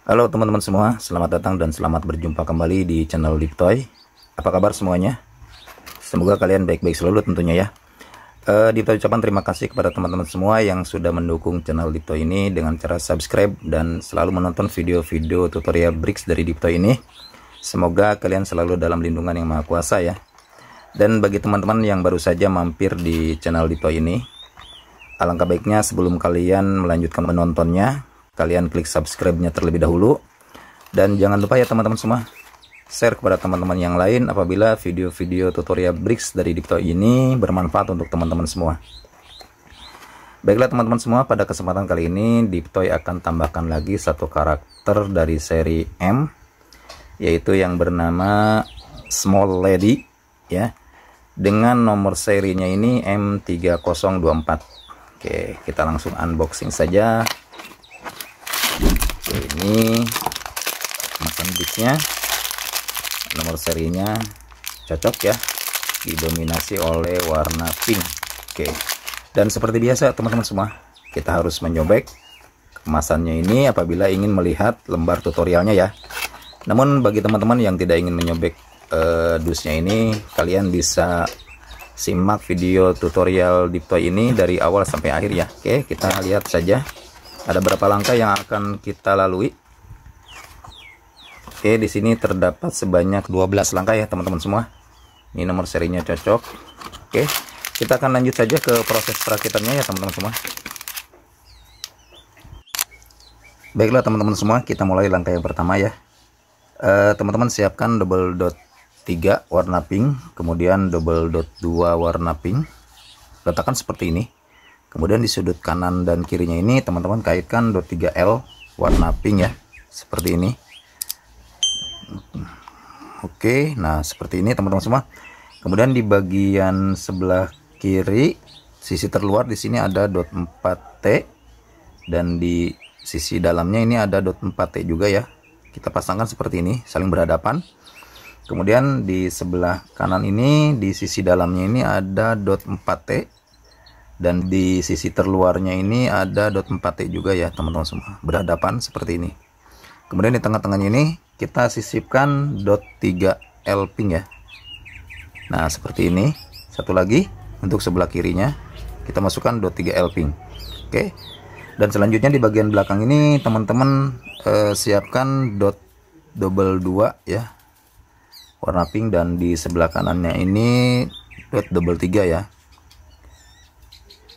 Halo teman-teman semua, selamat datang dan selamat berjumpa kembali di channel Diptoy. Apa kabar semuanya? Semoga kalian baik-baik selalu tentunya ya. Diptoy ucapan terima kasih kepada teman-teman semua yang sudah mendukung channel Diptoy ini dengan cara subscribe dan selalu menonton video-video tutorial Brix dari Diptoy ini. Semoga kalian selalu dalam lindungan yang maha kuasa ya. Dan bagi teman-teman yang baru saja mampir di channel Diptoy ini, alangkah baiknya sebelum kalian melanjutkan menontonnya, kalian klik subscribe-nya terlebih dahulu. Dan jangan lupa ya teman-teman semua, share kepada teman-teman yang lain apabila video-video tutorial Brix dari Diptoy ini bermanfaat untuk teman-teman semua. Baiklah teman-teman semua, pada kesempatan kali ini Diptoy akan tambahkan lagi satu karakter dari seri M, yaitu yang bernama Small Lady ya, dengan nomor serinya ini M3024. Oke, kita langsung unboxing saja. Oke, ini kemasan Brixnya, nomor serinya cocok ya, didominasi oleh warna pink. Oke, dan seperti biasa teman-teman semua, kita harus menyobek kemasannya ini apabila ingin melihat lembar tutorialnya ya. Namun bagi teman-teman yang tidak ingin menyobek dusnya ini, kalian bisa simak video tutorial Diptoy ini dari awal sampai akhir ya. Oke, kita lihat saja ada berapa langkah yang akan kita lalui. Oke, di sini terdapat sebanyak 12 langkah ya teman-teman semua. Ini nomor serinya cocok. Oke, kita akan lanjut saja ke proses perakitannya ya teman-teman semua. Baiklah teman-teman semua, kita mulai langkah yang pertama ya. Teman-teman siapkan double dot 3 warna pink, kemudian double dot 2 warna pink. Letakkan seperti ini. Kemudian di sudut kanan dan kirinya ini teman-teman kaitkan dot 3L warna pink ya, seperti ini. Oke, nah seperti ini teman-teman semua. Kemudian di bagian sebelah kiri sisi terluar di sini ada dot 4T, dan di sisi dalamnya ini ada dot 4T juga ya. Kita pasangkan seperti ini, saling berhadapan. Kemudian di sebelah kanan ini di sisi dalamnya ini ada dot 4T, dan di sisi terluarnya ini ada dot 4T juga ya teman-teman semua, berhadapan seperti ini. Kemudian di tengah-tengahnya ini kita sisipkan dot 3L pink ya. Nah seperti ini. Satu lagi untuk sebelah kirinya kita masukkan dot 3L pink. Oke, dan selanjutnya di bagian belakang ini teman-teman siapkan dot double 2 ya, warna pink, dan di sebelah kanannya ini dot double 3 ya.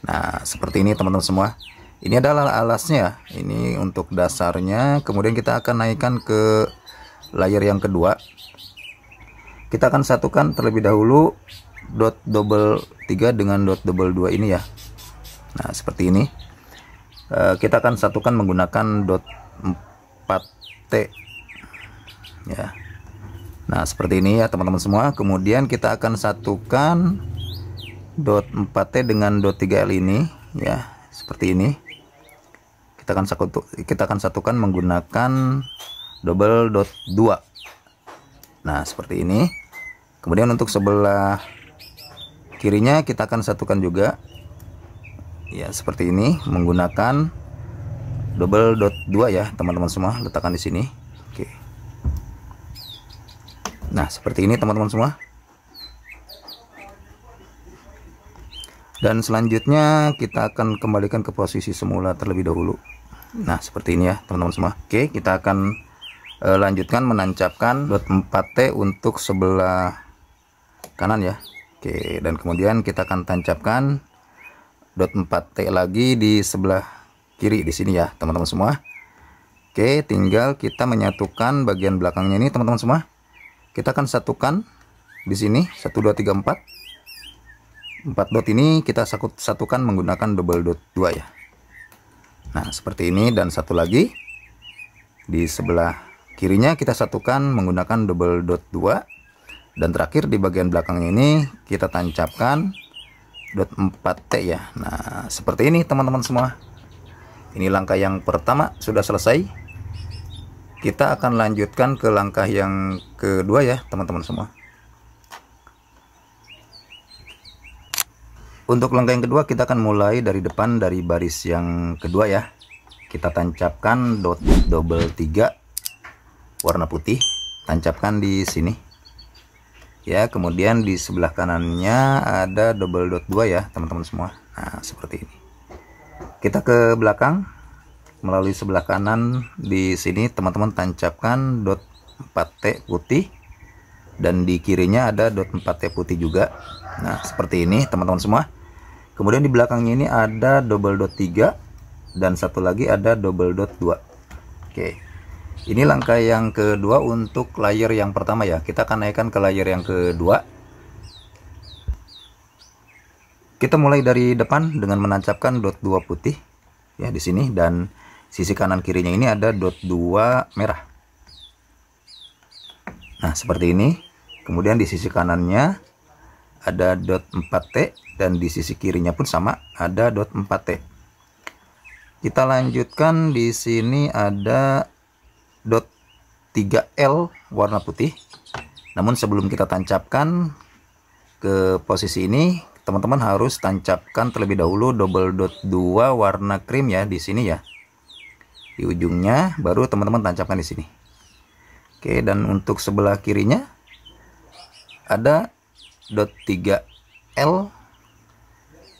Nah seperti ini teman-teman semua. Ini adalah alasnya, ini untuk dasarnya. Kemudian kita akan naikkan ke layer yang kedua. Kita akan satukan terlebih dahulu dot double 3 dengan dot double 2 ini ya. Nah seperti ini. Kita akan satukan menggunakan dot 4T ya. Nah seperti ini ya teman-teman semua. Kemudian kita akan satukan dot 4T dengan dot 3L ini ya, seperti ini. Kita akan satukan menggunakan double dot 2. Nah seperti ini. Kemudian untuk sebelah kirinya kita akan satukan juga ya, seperti ini, menggunakan double dot 2 ya teman-teman semua. Letakkan di sini. Oke, nah seperti ini teman-teman semua. Dan selanjutnya kita akan kembalikan ke posisi semula terlebih dahulu. Nah seperti ini ya teman-teman semua. Oke, kita akan lanjutkan menancapkan dot 4T untuk sebelah kanan ya. Oke, dan kemudian kita akan tancapkan dot 4T lagi di sebelah kiri di sini ya teman-teman semua. Oke, tinggal kita menyatukan bagian belakangnya ini teman-teman semua. Kita akan satukan di sini 1 2 3 4 dot ini kita satukan menggunakan double dot 2 ya. Nah seperti ini. Dan satu lagi di sebelah kirinya kita satukan menggunakan double dot 2. Dan terakhir di bagian belakangnya ini kita tancapkan dot 4T ya. Nah seperti ini teman-teman semua. Ini langkah yang pertama sudah selesai. Kita akan lanjutkan ke langkah yang kedua ya teman-teman semua. Untuk langkah yang kedua kita akan mulai dari depan, dari baris yang kedua ya. Kita tancapkan dot double 3 warna putih, tancapkan di sini ya. Kemudian di sebelah kanannya ada double dot 2 ya teman-teman semua. Nah seperti ini. Kita ke belakang melalui sebelah kanan, di sini teman-teman tancapkan dot 4T putih, dan di kirinya ada dot 4T putih juga. Nah seperti ini teman-teman semua. Kemudian di belakangnya ini ada double dot 3 dan satu lagi ada double dot 2. Oke, ini langkah yang kedua untuk layer yang pertama ya. Kita akan naikkan ke layer yang kedua. Kita mulai dari depan dengan menancapkan dot 2 putih ya di sini, dan sisi kanan kirinya ini ada dot 2 merah. Nah seperti ini. Kemudian di sisi kanannya ada dot 4T, dan di sisi kirinya pun sama, ada dot 4T. Kita lanjutkan, di sini ada dot 3L warna putih. Namun sebelum kita tancapkan ke posisi ini, teman-teman harus tancapkan terlebih dahulu double dot 2 warna krim ya di sini ya. Di ujungnya baru teman-teman tancapkan di sini. Oke, dan untuk sebelah kirinya ada dot 3L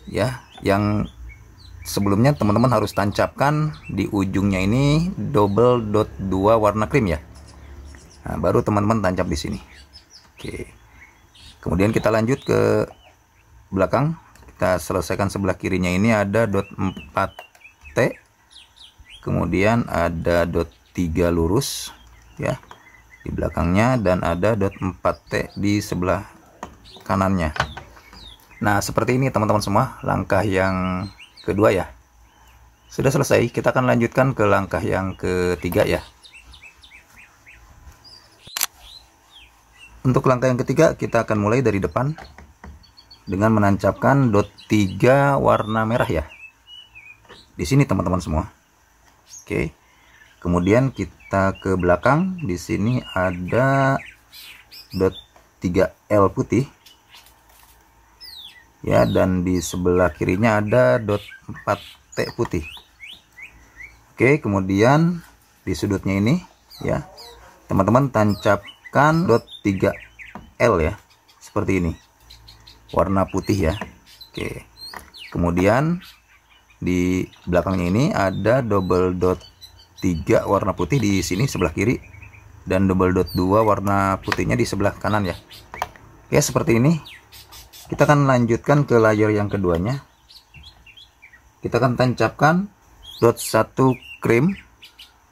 ya, yang sebelumnya teman-teman harus tancapkan di ujungnya ini double dot 2 warna krim ya. Nah, baru teman-teman tancap di sini. Oke. Kemudian kita lanjut ke belakang. Kita selesaikan sebelah kirinya, ini ada dot 4T. Kemudian ada dot 3 lurus ya di belakangnya, dan ada dot 4T di sebelah kanannya. Nah, seperti ini teman-teman semua langkah yang kedua ya. Sudah selesai, kita akan lanjutkan ke langkah yang ketiga ya. Untuk langkah yang ketiga, kita akan mulai dari depan dengan menancapkan dot 3 warna merah ya. Di sini teman-teman semua. Oke. Kemudian kita ke belakang, di sini ada dot 3L putih ya, dan di sebelah kirinya ada dot 4T putih. Oke, kemudian di sudutnya ini ya teman-teman tancapkan dot 3L ya, seperti ini warna putih ya. Oke, kemudian di belakangnya ini ada double dot 3 warna putih di sini sebelah kiri, dan double dot 2 warna putihnya di sebelah kanan ya. Oke, seperti ini. Kita akan lanjutkan ke layer yang keduanya. Kita akan tancapkan dot 1 krim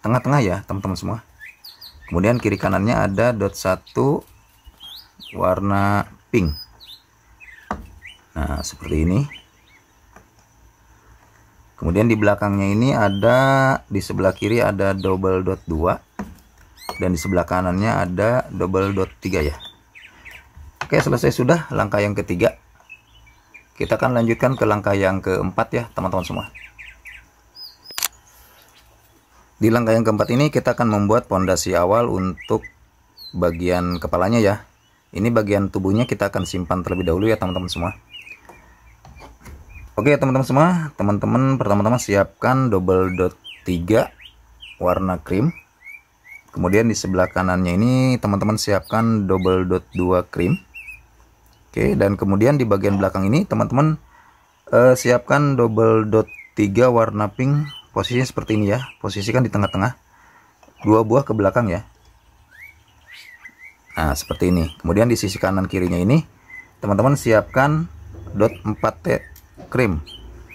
tengah-tengah ya teman-teman semua. Kemudian kiri kanannya ada dot 1 warna pink. Nah seperti ini. Kemudian di belakangnya ini ada, di sebelah kiri ada double dot 2, dan di sebelah kanannya ada double dot 3 ya. Oke, selesai sudah langkah yang ketiga. Kita akan lanjutkan ke langkah yang keempat ya teman-teman semua. Di langkah yang keempat ini kita akan membuat pondasi awal untuk bagian kepalanya ya. Ini bagian tubuhnya kita akan simpan terlebih dahulu ya teman-teman semua. Oke teman-teman semua, teman-teman pertama-tama siapkan double dot 3 warna krim. Kemudian di sebelah kanannya ini teman-teman siapkan double dot 2 krim. Oke, dan kemudian di bagian belakang ini teman-teman siapkan double dot 3 warna pink. Posisinya seperti ini ya, posisikan di tengah-tengah, 2 buah ke belakang ya. Nah seperti ini. Kemudian di sisi kanan kirinya ini teman-teman siapkan dot 4T krim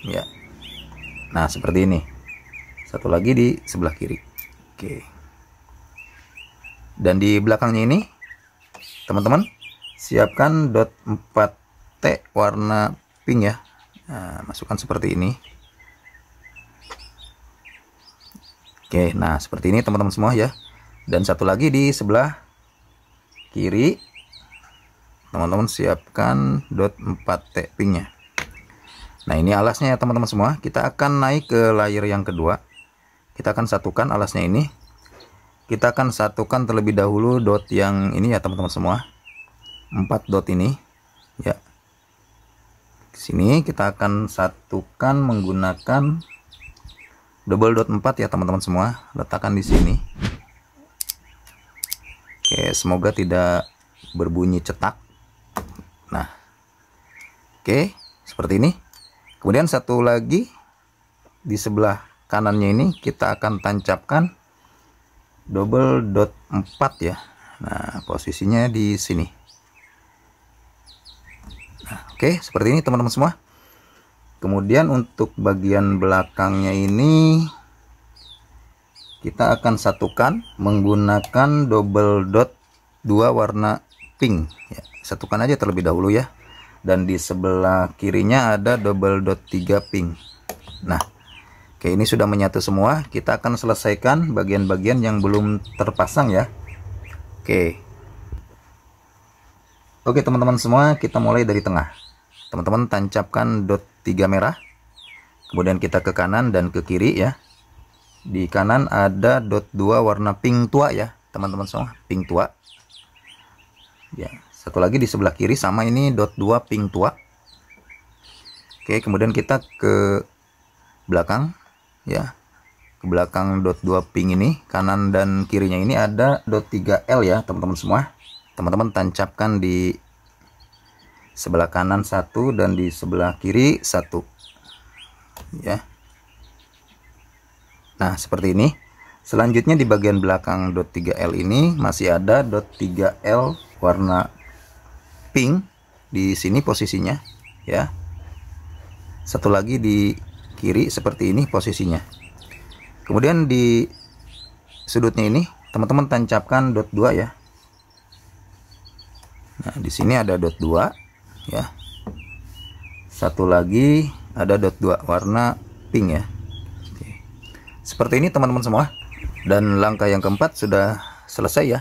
ya. Nah seperti ini. Satu lagi di sebelah kiri. Oke. Dan di belakangnya ini teman-teman siapkan dot 4T warna pink ya. Nah, masukkan seperti ini. Oke, nah seperti ini teman-teman semua ya. Dan satu lagi di sebelah kiri teman-teman siapkan dot 4T pinknya. Nah ini alasnya ya teman-teman semua. Kita akan naik ke layer yang kedua. Kita akan satukan alasnya ini. Kita akan satukan terlebih dahulu dot yang ini ya teman-teman semua. 4 dot ini ya. Sini kita akan satukan menggunakan double dot 4 ya teman-teman semua. Letakkan di sini. Oke, semoga tidak berbunyi cetak. Nah, oke, seperti ini. Kemudian satu lagi di sebelah kanannya ini kita akan tancapkan double dot 4 ya. Nah, posisinya di sini. Nah, oke, seperti ini teman-teman semua. Kemudian untuk bagian belakangnya ini kita akan satukan menggunakan double dot 2 warna pink ya. Satukan aja terlebih dahulu ya. Dan di sebelah kirinya ada double dot 3 pink. Nah, oke, ini sudah menyatu semua. Kita akan selesaikan bagian-bagian yang belum terpasang ya. Oke teman-teman semua, kita mulai dari tengah. Teman-teman tancapkan dot 3 merah. Kemudian kita ke kanan dan ke kiri ya. Di kanan ada dot 2 warna pink tua ya, teman-teman semua, pink tua. Ya, satu lagi di sebelah kiri sama, ini dot 2 pink tua. Oke, kemudian kita ke belakang ya. Ke belakang dot 2 pink ini, kanan dan kirinya ini ada dot 3L ya, teman-teman semua. Teman-teman tancapkan di sebelah kanan satu dan di sebelah kiri satu. Ya. Nah, seperti ini. Selanjutnya di bagian belakang dot 3L ini masih ada dot 3L warna pink di sini posisinya ya. Satu lagi di kiri seperti ini posisinya. Kemudian di sudutnya ini teman-teman tancapkan dot 2 ya. Nah, di sini ada dot 2 ya. Satu lagi ada dot 2 warna pink ya. Seperti ini teman-teman semua. Dan langkah yang keempat sudah selesai ya.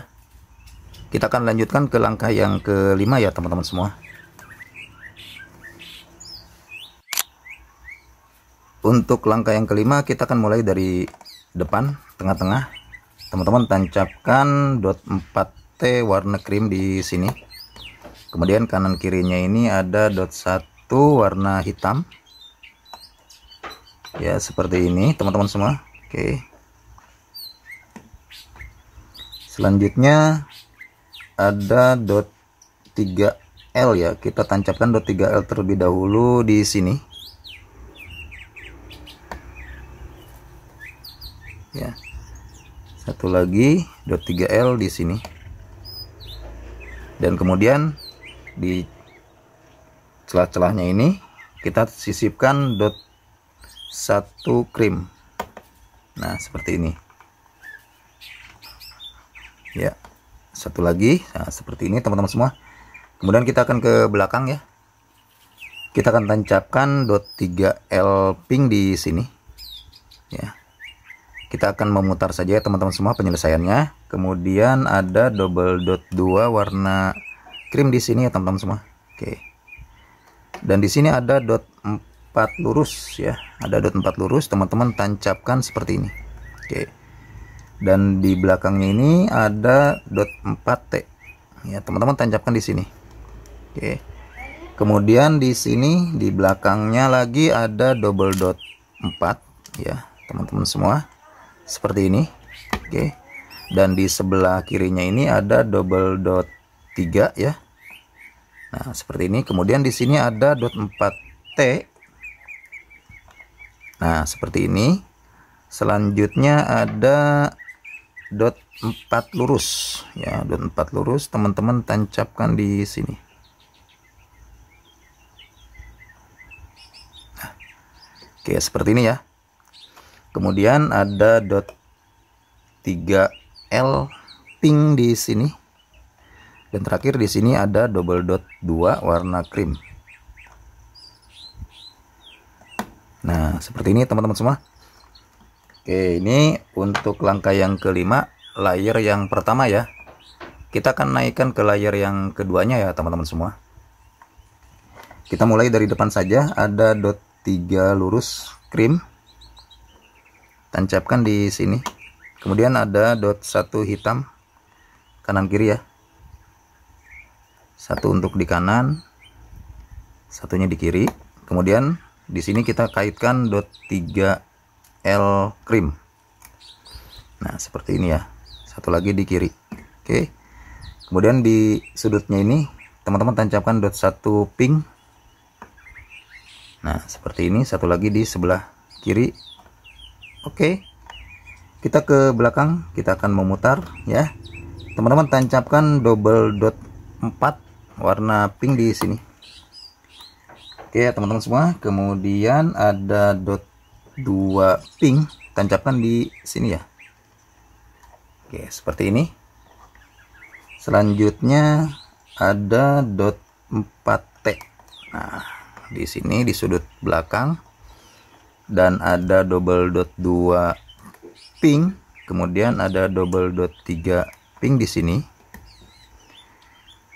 Kita akan lanjutkan ke langkah yang kelima ya teman-teman semua. Untuk langkah yang kelima kita akan mulai dari depan, tengah-tengah. Teman-teman tancapkan dot 4T warna krim di sini. Kemudian kanan kirinya ini ada dot 1 warna hitam. Ya, seperti ini teman-teman semua. Oke. Selanjutnya ada dot 3L ya. Kita tancapkan dot 3L terlebih dahulu di sini. Ya. Satu lagi dot 3L di sini. Dan kemudian di celah-celahnya ini kita sisipkan dot 1 krim. Nah, seperti ini. Ya. Satu lagi. Nah, seperti ini teman-teman semua. Kemudian kita akan ke belakang ya. Kita akan tancapkan dot 3L pink di sini. Ya. Kita akan memutar saja ya teman-teman semua penyelesaiannya. Kemudian ada double dot 2 warna krim di sini ya teman-teman semua. Oke. Dan di sini ada dot 4 lurus ya. Ada dot 4 lurus, teman-teman tancapkan seperti ini. Oke. Dan di belakangnya ini ada dot 4T. Ya, teman-teman tancapkan di sini. Oke. Kemudian di sini di belakangnya lagi ada double dot 4 ya, teman-teman semua. Seperti ini. Oke. Dan di sebelah kirinya ini ada double dot 3 ya. Nah, seperti ini. Kemudian di sini ada dot 4T. Nah, seperti ini. Selanjutnya ada dot 4 lurus ya, dot 4 lurus, teman-teman tancapkan di sini. Nah, oke, seperti ini ya. Kemudian ada dot 3L pink di sini. Dan terakhir di sini ada double dot 2 warna krim. Nah, seperti ini teman-teman semua. Oke, ini untuk langkah yang kelima, layer yang pertama ya. Kita akan naikkan ke layer yang keduanya ya teman-teman semua. Kita mulai dari depan saja. Ada dot 3 lurus krim. Tancapkan di sini. Kemudian ada dot 1 hitam kanan kiri ya. Satu untuk di kanan, satunya di kiri. Kemudian di sini kita kaitkan dot 3L krim. Nah, seperti ini ya. Satu lagi di kiri. Oke. Kemudian di sudutnya ini teman-teman tancapkan dot 1 ping. Nah, seperti ini. Satu lagi di sebelah kiri. Oke. Kita ke belakang, kita akan memutar ya. Teman-teman tancapkan double dot 4 warna pink di sini. Oke ya teman-teman semua. Kemudian ada dot 2 pink, tancapkan di sini ya. Oke, seperti ini. Selanjutnya ada dot 4T. Nah, di sini di sudut belakang, dan ada double dot 2 pink, kemudian ada double dot 3 pink di sini.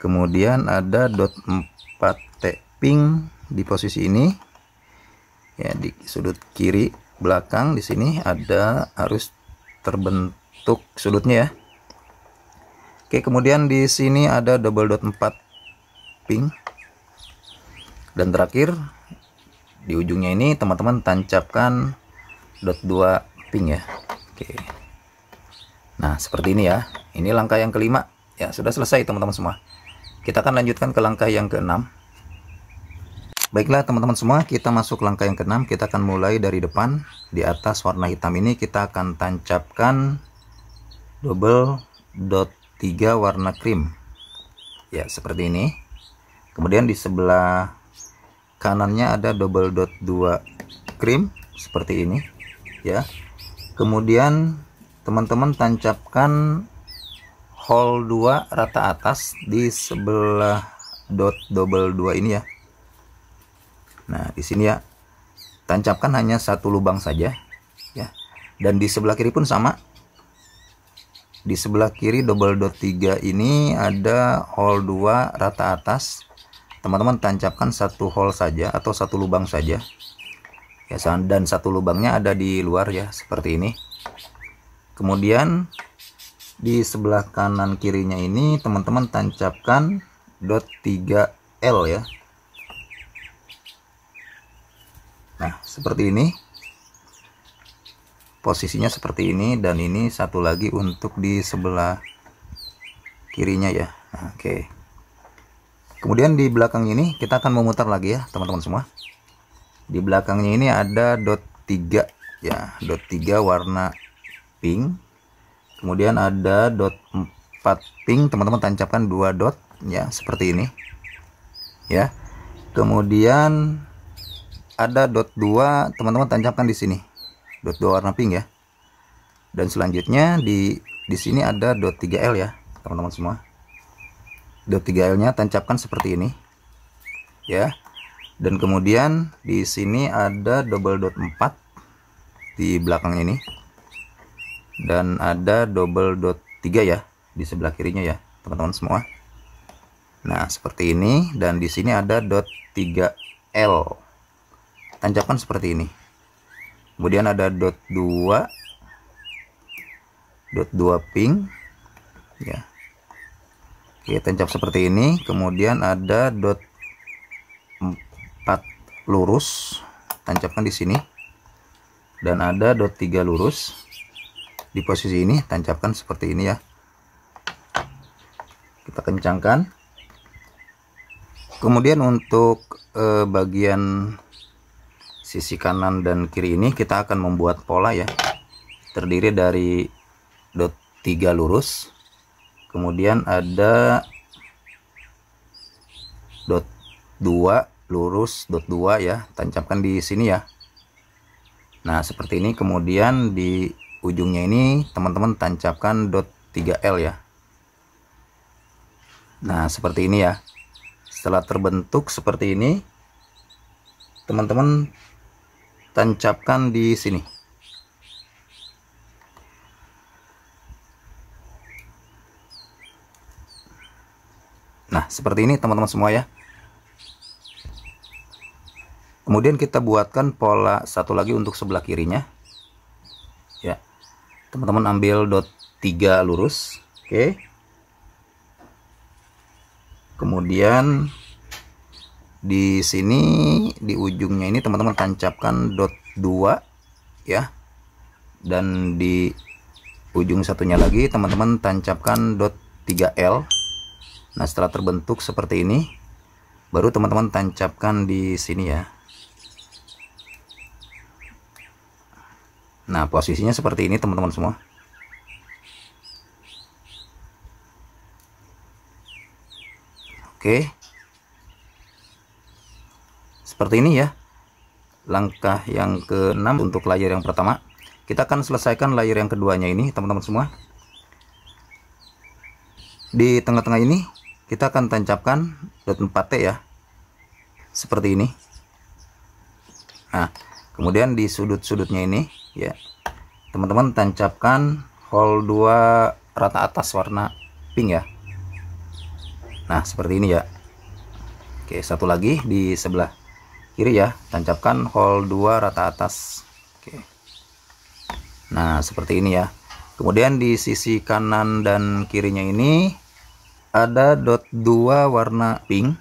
Kemudian ada dot 4T pink di posisi ini. Ya, di sudut kiri belakang di sini ada harus terbentuk sudutnya ya. Oke, kemudian di sini ada double dot 4 pink. Dan terakhir di ujungnya ini teman-teman tancapkan dot 2 pink ya. Oke. Nah, seperti ini ya. Ini langkah yang kelima. Ya, sudah selesai teman-teman semua. Kita akan lanjutkan ke langkah yang keenam. Baiklah teman-teman semua, kita masuk langkah yang keenam. Kita akan mulai dari depan. Di atas warna hitam ini kita akan tancapkan double dot 3 warna krim. Ya, seperti ini. Kemudian di sebelah kanannya ada double dot 2 krim seperti ini ya. Kemudian teman-teman tancapkan hole 2 rata atas di sebelah dot double 2 ini ya. Nah, di sini ya. Tancapkan hanya satu lubang saja ya. Dan di sebelah kiri pun sama. Di sebelah kiri double dot 3 ini ada hole 2 rata atas. Teman-teman tancapkan satu hole saja atau satu lubang saja. Ya, dan satu lubangnya ada di luar ya, seperti ini. Kemudian di sebelah kanan kirinya ini teman-teman tancapkan dot 3L ya. Nah, seperti ini. Posisinya seperti ini, dan ini satu lagi untuk di sebelah kirinya ya. Nah, oke. Kemudian di belakang ini kita akan memutar lagi ya, teman-teman semua. Di belakangnya ini ada dot 3 ya, dot 3 warna pink. Kemudian ada dot 4 pink, teman-teman tancapkan 2 dot ya, seperti ini. Ya. Kemudian ada dot 2, teman-teman tancapkan di sini. Dot 2 warna pink ya. Dan selanjutnya di sini ada dot 3L ya, teman-teman semua. Dot 3L-nya tancapkan seperti ini. Ya. Dan kemudian di sini ada double dot 4 di belakang ini. Dan ada double dot 3 ya di sebelah kirinya ya, teman-teman semua. Nah, seperti ini, dan di sini ada dot 3L. Tancapkan seperti ini. Kemudian ada dot 2 pink ya. Oke, tancap seperti ini. Kemudian ada dot 4 lurus, tancapkan di sini. Dan ada dot 3 lurus di posisi ini, tancapkan seperti ini ya. Kita kencangkan. Kemudian untuk bagian sisi kanan dan kiri ini kita akan membuat pola ya. Terdiri dari dot 3 lurus. Kemudian ada dot 2 lurus, dot 2 ya, tancapkan di sini ya. Nah, seperti ini. Kemudian di ujungnya ini teman-teman tancapkan dot 3L ya. Nah, seperti ini ya. Setelah terbentuk seperti ini, teman-teman tancapkan di sini. Nah, seperti ini teman-teman semua ya. Kemudian kita buatkan pola satu lagi untuk sebelah kirinya. Ya. Teman-teman ambil dot 3 lurus. Oke. Kemudian di sini di ujungnya ini teman-teman tancapkan dot 2 ya. Dan di ujung satunya lagi teman-teman tancapkan dot 3L Nah, setelah terbentuk seperti ini, baru teman-teman tancapkan di sini ya. Nah, posisinya seperti ini teman-teman semua. Oke. Seperti ini ya. Langkah yang ke-6 untuk layer yang pertama. Kita akan selesaikan layer yang keduanya ini teman-teman semua. Di tengah-tengah ini kita akan tancapkan dot 4T ya. Seperti ini. Nah, kemudian di sudut-sudutnya ini ya, teman-teman tancapkan hole 2 rata atas warna pink ya. Nah, seperti ini ya. Oke, satu lagi di sebelah kiri ya, tancapkan hole 2 rata atas. Oke. Nah, seperti ini ya. Kemudian di sisi kanan dan kirinya ini ada dot 2 warna pink.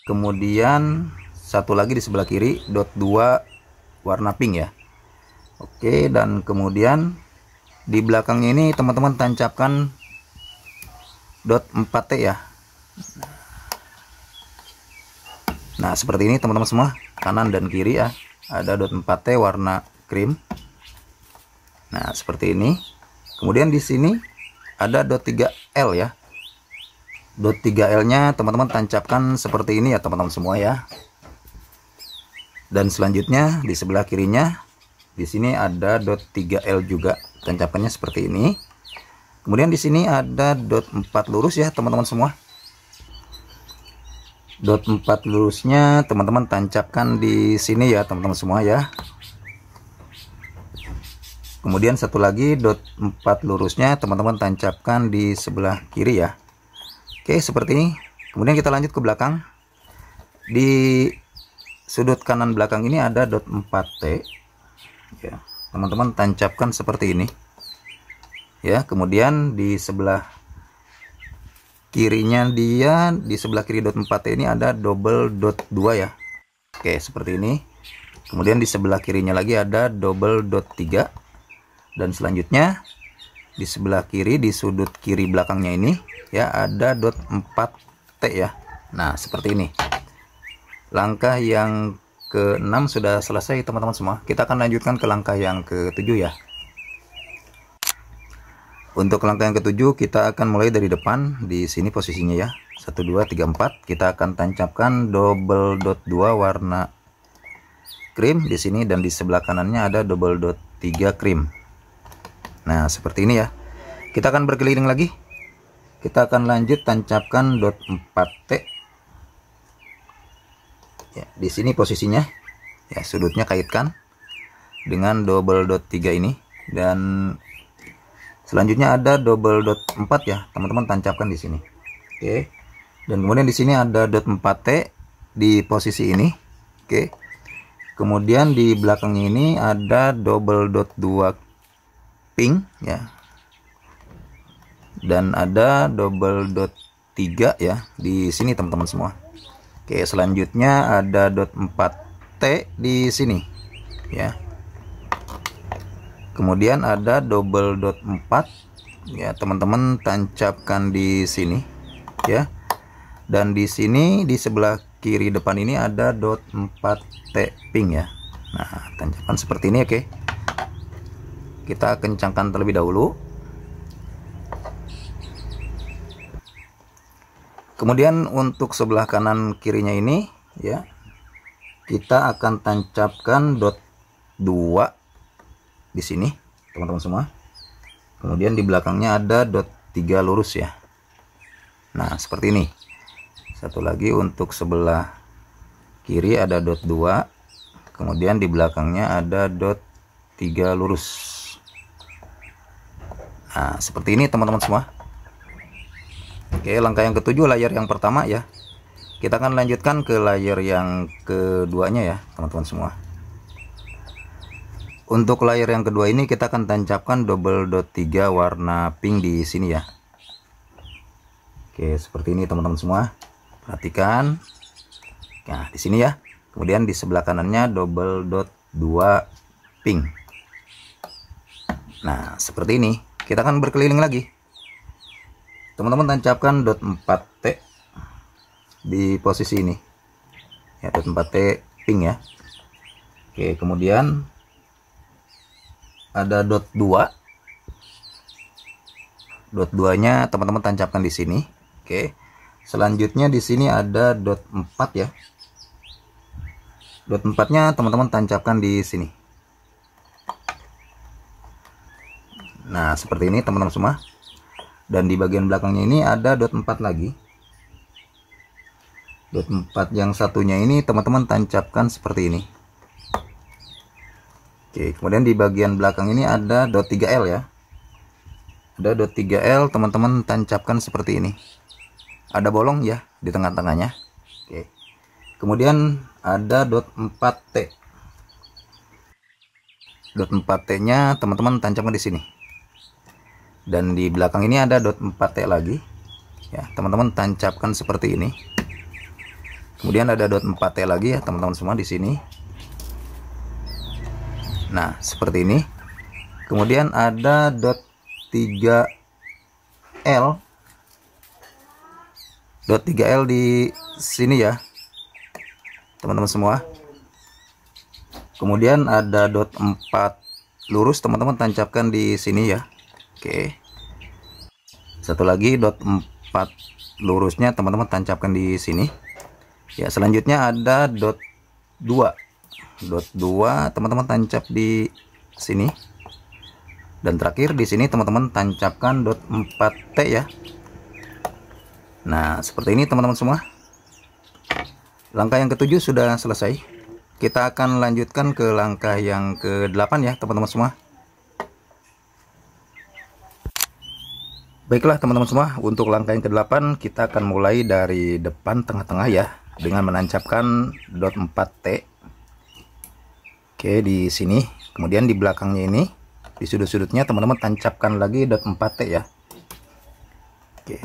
Kemudian satu lagi di sebelah kiri dot 2 warna pink ya. Oke, dan kemudian di belakangnya ini teman-teman tancapkan dot 4T ya. Nah, seperti ini teman-teman semua, kanan dan kiri ya, ada dot 4T warna krim. Nah, seperti ini. Kemudian di sini ada dot 3L ya. Dot 3L-nya teman-teman tancapkan seperti ini ya teman-teman semua ya. Dan selanjutnya di sebelah kirinya di sini ada dot 3L juga, tancapkannya seperti ini. Kemudian di sini ada dot 4 lurus ya teman-teman semua. Dot 4 lurusnya teman-teman tancapkan di sini ya teman-teman semua ya. Kemudian satu lagi dot 4 lurusnya teman-teman tancapkan di sebelah kiri ya. Oke, seperti ini. Kemudian kita lanjut ke belakang. Di sudut kanan belakang ini ada dot 4T ya. Teman-teman tancapkan seperti ini ya. Kemudian di sebelah kirinya dia, di sebelah kiri dot 4T ini ada double dot 2 ya. Oke, seperti ini. Kemudian di sebelah kirinya lagi ada double dot 3. Dan selanjutnya di sebelah kiri, di sudut kiri belakangnya ini ya, ada dot 4T ya. Nah, seperti ini. Langkah yang ke-6 sudah selesai teman-teman semua. Kita akan lanjutkan ke langkah yang ke-7 ya. Untuk langkah yang ke-7 kita akan mulai dari depan. Di sini posisinya ya, 1 2 3 4. Kita akan tancapkan double dot 2 warna krim di sini, dan di sebelah kanannya ada double dot 3 krim. Nah, seperti ini ya. Kita akan berkeliling lagi. Kita akan lanjut tancapkan dot 4T ya, di sini posisinya ya, sudutnya kaitkan dengan double dot 3 ini, dan selanjutnya ada double dot 4 ya, teman-teman tancapkan di sini. Oke. Dan kemudian di sini ada dot 4T di posisi ini. Oke. Kemudian di belakangnya ini ada double dot 2 pink ya. Dan ada double dot 3 ya di sini teman-teman semua. Oke, selanjutnya ada dot 4T di sini ya. Kemudian ada double dot 4 ya, teman-teman tancapkan di sini ya. Dan di sini di sebelah kiri depan ini ada dot 4T pink ya. Nah, tancapkan seperti ini. Oke. Kita kencangkan terlebih dahulu. Kemudian untuk sebelah kanan kirinya ini ya, kita akan tancapkan dot 2 di sini teman-teman semua. Kemudian di belakangnya ada dot 3 lurus ya. Nah, seperti ini. Satu lagi untuk sebelah kiri ada dot 2. Kemudian di belakangnya ada dot 3 lurus. Nah, seperti ini teman-teman semua. Oke, langkah yang ke-7 layer yang pertama ya. Kita akan lanjutkan ke layer yang keduanya ya teman-teman semua. Untuk layer yang kedua ini kita akan tancapkan double dot 3 warna pink di sini ya. Oke, seperti ini teman-teman semua. Perhatikan. Nah, di sini ya. Kemudian di sebelah kanannya double dot 2 pink. Nah, seperti ini. Kita akan berkeliling lagi. teman-teman tancapkan dot 4T di posisi ini ya, dot 4T pink ya. Oke, kemudian ada dot 2. Dot 2-nya teman-teman tancapkan di sini. Oke. Selanjutnya di sini ada dot 4 ya. Dot 4-nya teman-teman tancapkan di sini. Nah, seperti ini teman-teman semua. Dan di bagian belakangnya ini ada dot 4 lagi. Dot 4 yang satunya ini teman-teman tancapkan seperti ini. Oke, kemudian di bagian belakang ini ada dot 3L ya. Ada dot 3L, teman-teman tancapkan seperti ini. Ada bolong ya di tengah-tengahnya. Oke. Kemudian ada dot 4T. Dot 4T-nya teman-teman tancapkan di sini. Dan di belakang ini ada dot 4T lagi. Ya, teman-teman tancapkan seperti ini. Kemudian ada dot 4T lagi ya, teman-teman semua di sini. Nah, seperti ini. Kemudian ada dot 3L. Dot 3L di sini ya, teman-teman semua. Kemudian ada dot 4 lurus, teman-teman tancapkan di sini ya. Oke. Satu lagi dot 4 lurusnya teman-teman tancapkan di sini. Ya, selanjutnya ada dot 2. Dot 2 teman-teman tancap di sini. Dan terakhir di sini teman-teman tancapkan dot 4T ya. Nah, seperti ini teman-teman semua. Langkah yang ketujuh sudah selesai. Kita akan lanjutkan ke langkah yang ke-8 ya, teman-teman semua. Baiklah teman-teman semua, untuk langkah yang ke-8 kita akan mulai dari depan tengah-tengah ya, dengan menancapkan dot 4T. Oke, di sini. Kemudian di belakangnya ini, di sudut-sudutnya teman-teman tancapkan lagi dot 4T ya. Oke.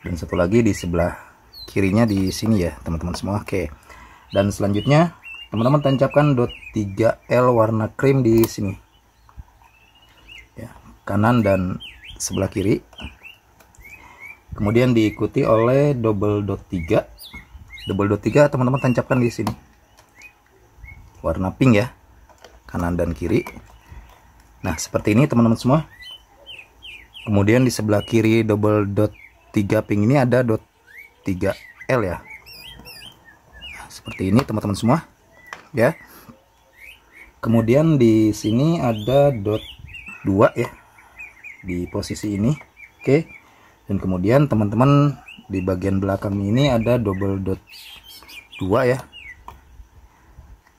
Dan satu lagi di sebelah kirinya di sini ya, teman-teman semua. Oke. Dan selanjutnya teman-teman tancapkan dot 3L warna krim di sini. Ya, kanan dan sebelah kiri. Kemudian diikuti oleh double dot 3. Double dot 3 teman-teman tancapkan di sini. Warna pink ya, kanan dan kiri. Nah, seperti ini teman-teman semua. Kemudian di sebelah kiri double dot 3 pink ini ada dot 3L ya. Nah, seperti ini teman-teman semua ya. Kemudian di sini ada dot 2 ya, di posisi ini. Oke. Dan kemudian teman-teman di bagian belakang ini ada double dot 2 ya.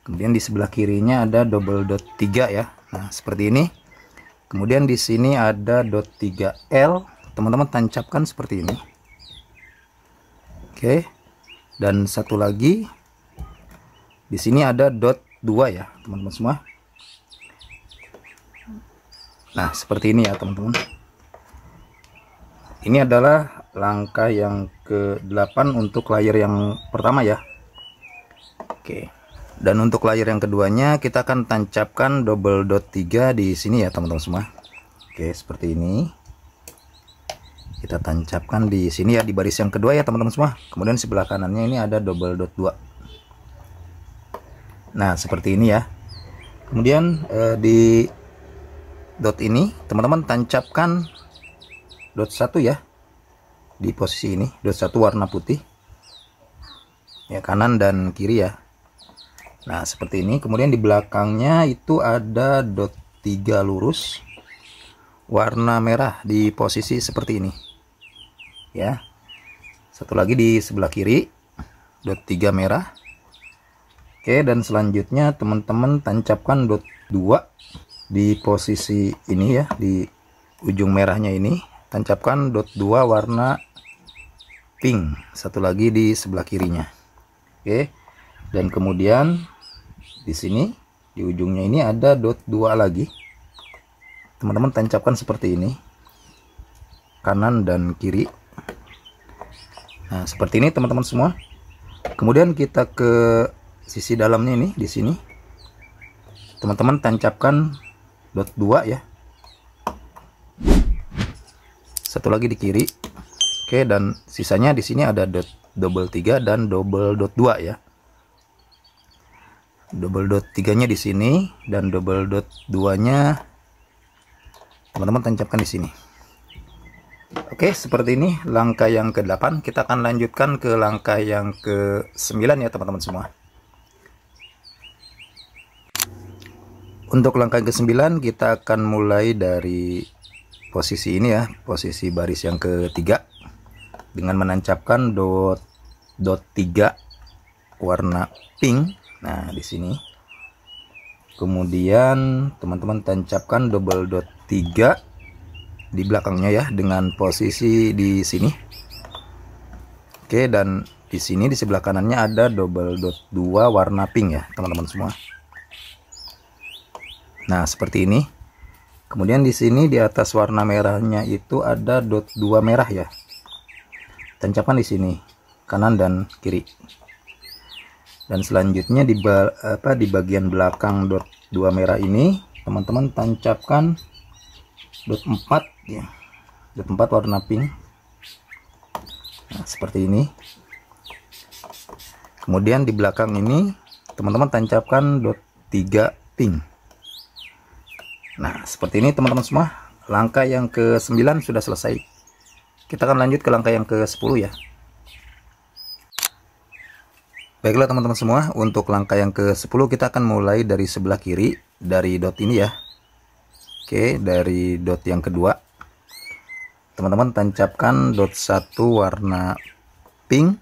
Kemudian di sebelah kirinya ada double dot 3 ya. Nah, seperti ini. Kemudian di sini ada dot 3L. Teman-teman tancapkan seperti ini. Oke. Dan satu lagi di sini ada dot 2 ya, teman-teman semua. Nah, seperti ini ya, teman-teman. Ini adalah langkah yang ke-8 untuk layer yang pertama ya. Oke. Dan untuk layer yang keduanya kita akan tancapkan double dot 3 di sini ya, teman-teman semua. Oke, seperti ini. Kita tancapkan di sini ya, di baris yang kedua ya, teman-teman semua. Kemudian sebelah kanannya ini ada double dot 2. Nah, seperti ini ya. Kemudian di dot ini teman-teman tancapkan dot 1 ya, di posisi ini. Dot 1 warna putih ya, kanan dan kiri ya. Nah, seperti ini. Kemudian di belakangnya itu ada dot 3 lurus warna merah di posisi seperti ini ya. Satu lagi di sebelah kiri dot 3 merah. Oke, dan selanjutnya teman-teman tancapkan dot 2 di posisi ini ya, di ujung merahnya ini tancapkan dot 2 warna pink. Satu lagi di sebelah kirinya. Oke. Dan kemudian di sini di ujungnya ini ada dot 2 lagi. Teman-teman tancapkan seperti ini, kanan dan kiri. Nah, seperti ini teman-teman semua. Kemudian kita ke sisi dalamnya ini, di sini teman-teman tancapkan dot 2 ya. satu lagi di kiri. Oke, dan sisanya di sini ada double 3 dan double dot 2 ya. Double dot 3-nya di sini dan double dot 2-nya teman-teman tancapkan di sini. Oke, seperti ini langkah yang ke-8. Kita akan lanjutkan ke langkah yang ke-9 ya teman-teman semua. Untuk langkah ke-9 kita akan mulai dari posisi ini ya, posisi baris yang ketiga, dengan menancapkan dot 3 warna pink. Nah, di sini. Kemudian teman-teman tancapkan double dot 3 di belakangnya ya, dengan posisi di sini. Oke, dan di sini di sebelah kanannya ada double dot 2 warna pink ya teman-teman semua. Nah, seperti ini. Kemudian di sini di atas warna merahnya itu ada dot 2 merah ya. Tancapkan di sini kanan dan kiri. Dan selanjutnya di bagian belakang dot 2 merah ini teman-teman tancapkan dot 4 ya. Dot 4 warna pink. Nah, seperti ini. Kemudian di belakang ini teman-teman tancapkan dot 3 pink. Nah, seperti ini teman-teman semua. Langkah yang ke-9 sudah selesai. Kita akan lanjut ke langkah yang ke-10 ya. Baiklah teman-teman semua, untuk langkah yang ke-10 kita akan mulai dari sebelah kiri, dari dot ini ya. Oke, dari dot yang kedua teman-teman tancapkan dot 1 warna pink.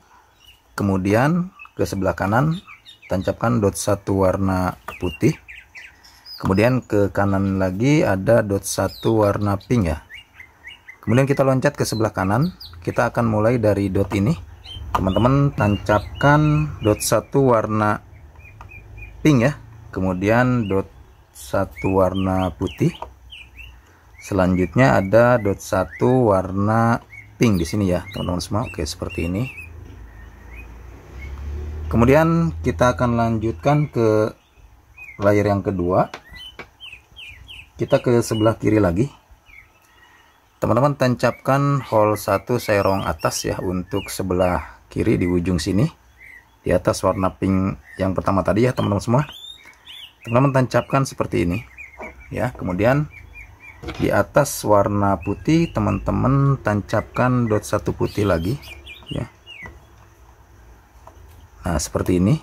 Kemudian ke sebelah kanan tancapkan dot 1 warna putih. Kemudian ke kanan lagi ada dot 1 warna pink ya. Kemudian kita loncat ke sebelah kanan. Kita akan mulai dari dot ini. Teman-teman tancapkan dot 1 warna pink ya. Kemudian dot 1 warna putih. Selanjutnya ada dot 1 warna pink di sini ya teman-teman semua. Oke, seperti ini. Kemudian kita akan lanjutkan ke layer yang kedua. Kita ke sebelah kiri lagi. Teman-teman tancapkan hole 1 serong atas ya, untuk sebelah kiri di ujung sini, di atas warna pink yang pertama tadi ya teman-teman semua. Teman-teman tancapkan seperti ini ya. Kemudian di atas warna putih teman-teman tancapkan dot 1 putih lagi ya. Nah, seperti ini.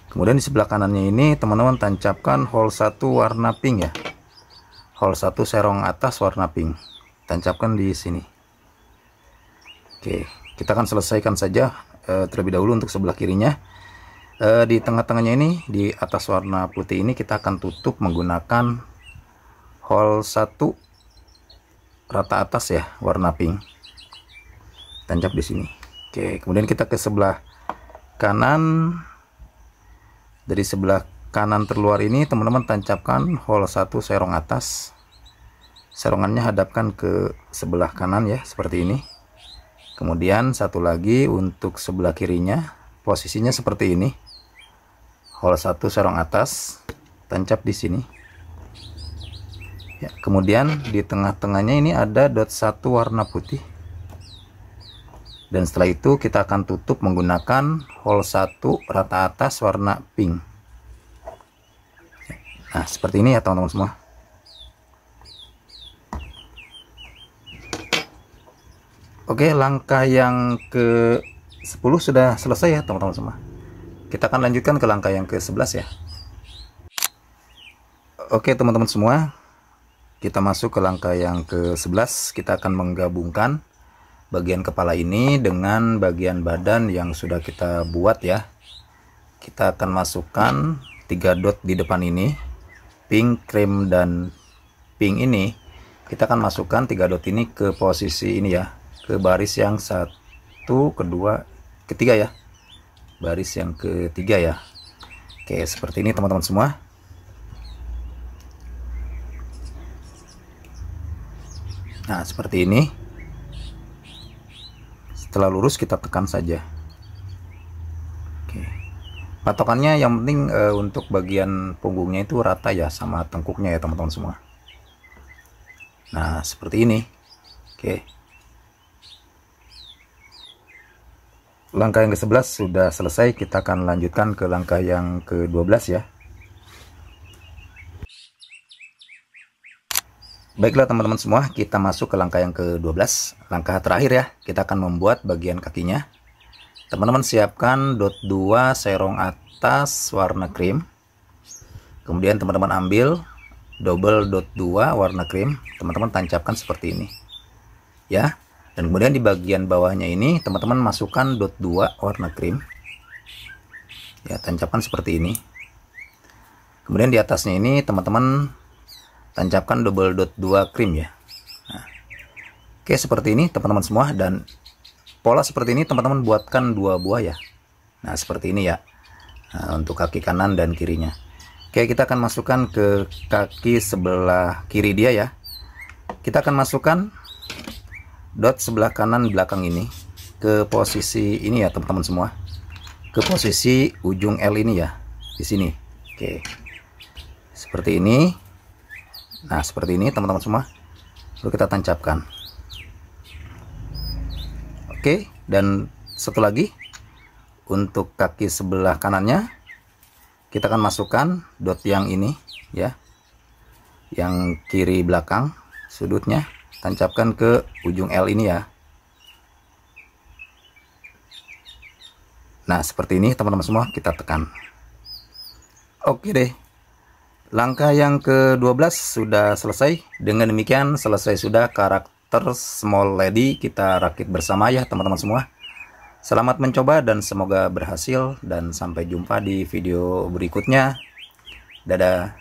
Kemudian di sebelah kanannya ini teman-teman tancapkan hole 1 warna pink ya. Hole 1 serong atas warna pink. Tancapkan di sini. Oke, kita akan selesaikan saja terlebih dahulu untuk sebelah kirinya. Di tengah-tengahnya ini, di atas warna putih ini kita akan tutup menggunakan hole 1 rata atas ya, warna pink. Tancap di sini. Oke, kemudian kita ke sebelah kanan. Dari sebelah kanan terluar ini teman-teman tancapkan hole 1 serong atas. Serongannya hadapkan ke sebelah kanan ya, seperti ini. Kemudian satu lagi untuk sebelah kirinya, posisinya seperti ini. Hole 1 serong atas, tancap di sini. Ya, kemudian di tengah-tengahnya ini ada dot 1 warna putih. Dan setelah itu kita akan tutup menggunakan hole 1 rata atas warna pink. Nah, seperti ini ya teman-teman semua. Oke, langkah yang ke-10 sudah selesai ya teman-teman semua. Kita akan lanjutkan ke langkah yang ke-11 ya. Oke teman-teman semua, kita masuk ke langkah yang ke-11. Kita akan menggabungkan bagian kepala ini dengan bagian badan yang sudah kita buat ya. Kita akan masukkan 3 dot di depan ini, pink, cream, dan pink ini. Kita akan masukkan 3 dot ini ke posisi ini ya, ke baris yang 1, 2, 3 ya, baris yang ketiga ya. Oke, seperti ini teman-teman semua. Nah, seperti ini. Setelah lurus kita tekan saja. Oke, patokannya yang penting untuk bagian punggungnya itu rata ya sama tengkuknya ya teman-teman semua. Nah, seperti ini. Oke. langkah yang ke-11 sudah selesai, kita akan lanjutkan ke langkah yang ke-12 ya. Baiklah teman-teman semua, kita masuk ke langkah yang ke-12. Langkah terakhir ya, kita akan membuat bagian kakinya. Teman-teman siapkan dot 2 serong atas warna krim. Kemudian teman-teman ambil double dot 2 warna krim, teman-teman tancapkan seperti ini. Ya. Dan kemudian di bagian bawahnya ini teman-teman masukkan dot 2 warna krim. Ya, tancapkan seperti ini. Kemudian di atasnya ini teman-teman tancapkan double dot 2 krim ya. Nah, oke, seperti ini teman-teman semua, dan pola seperti ini teman-teman buatkan 2 buah ya. Nah, seperti ini ya. Nah, untuk kaki kanan dan kirinya. Oke, kita akan masukkan ke kaki sebelah kiri dia ya. Kita akan masukkan dot sebelah kanan belakang ini ke posisi ini ya teman-teman semua. Ke posisi ujung L ini ya, di sini. Oke. Seperti ini. Nah, seperti ini teman-teman semua. Lalu kita tancapkan. Oke, dan satu lagi untuk kaki sebelah kanannya kita akan masukkan dot yang ini ya, yang kiri belakang sudutnya, tancapkan ke ujung L ini ya. Nah, seperti ini teman-teman semua, kita tekan. Oke deh, langkah yang ke-12 sudah selesai. Dengan demikian selesai sudah karakter small lady kita rakit bersama ya teman-teman semua. Selamat mencoba dan semoga berhasil, dan sampai jumpa di video berikutnya. Dadah.